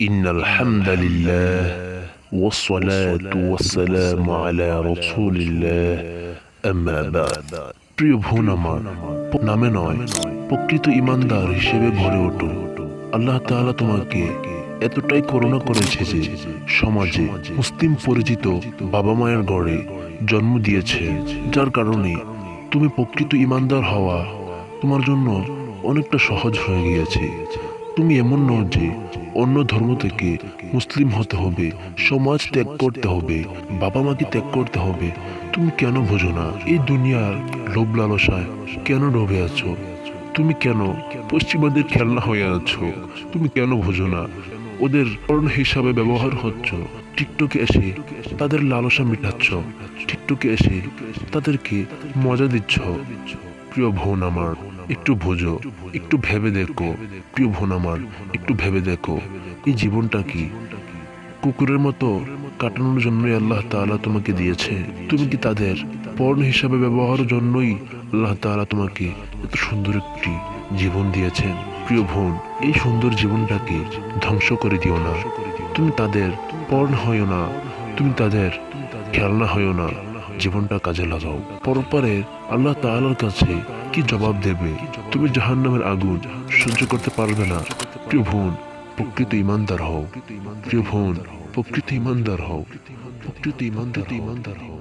إن الحمد لله والصلاة والسلام على رسول الله أما بعد প্রিয় বোন আমার নামে নয় প্রকৃত ইমানদার হিসেবে ভরে ওঠো। আল্লাহ তাআলা তোমাকে এতটাই করুণা করেছে যে সমাজে মুসলিম পরিচিত বাবা মায়ের ঘরে জন্ম দিয়েছে, যার কারণে তুমি প্রকৃত ইমানদার হওয়া তোমার জন্য অনেকটা সহজ হয়ে গিয়েছে। তুমি এমন নও যে অন্য ধর্ম থেকে মুসলিম হতে হবে, সমাজ ত্যাগ করতে হবে, বাবা মাকে ত্যাগ করতে হবে। তুমি কেন বোঝো না এই দুনিয়ার লোভ লালসায় কেন ডুবে আছো? তুমি কেন পশ্চিমাদের খেলনা হয়ে আছো? তুমি কেন বোঝো না ওদের পণ্য হিসাবে ব্যবহার হচ্ছ? টিকটকে এসে তাদের লালসা মিটাচ্ছ, টিকটকে এসে তাদেরকে মজা দিচ্ছ। প্রিয় বোন আমার, একটু বোঝো, একটু ভেবে দেখো। প্রিয় বোন আমার, একটু ভেবে দেখো, এই জীবনটা কি কুকুরের মতো কাটানোর জন্যই আল্লাহ তাআলা তোমাকে দিয়েছে? তুমি কি তাদের পণ্য হিসাবে ব্যবহারের জন্যই আল্লাহ তাআলা তোমাকে এত সুন্দর একটি জীবন দিয়েছেন? প্রিয় বোন, এই সুন্দর জীবনটাকে ধ্বংস করে দিও না। তুমি তাদের পণ্য হইও না, তুমি তাদের খেলনা হইও না। জীবনটা কাজে লাগাও। পরপারে আল্লাহ তাআলার কাছে কি জবাব দেবে? তুমি জাহান্নামের আগুন সহ্য করতে পারবে না। প্রিয় বোন, প্রকৃত ইমানদার হও। প্রিয় বোন, প্রকৃত ইমানদার হও। প্রকৃত ইমানদার হও।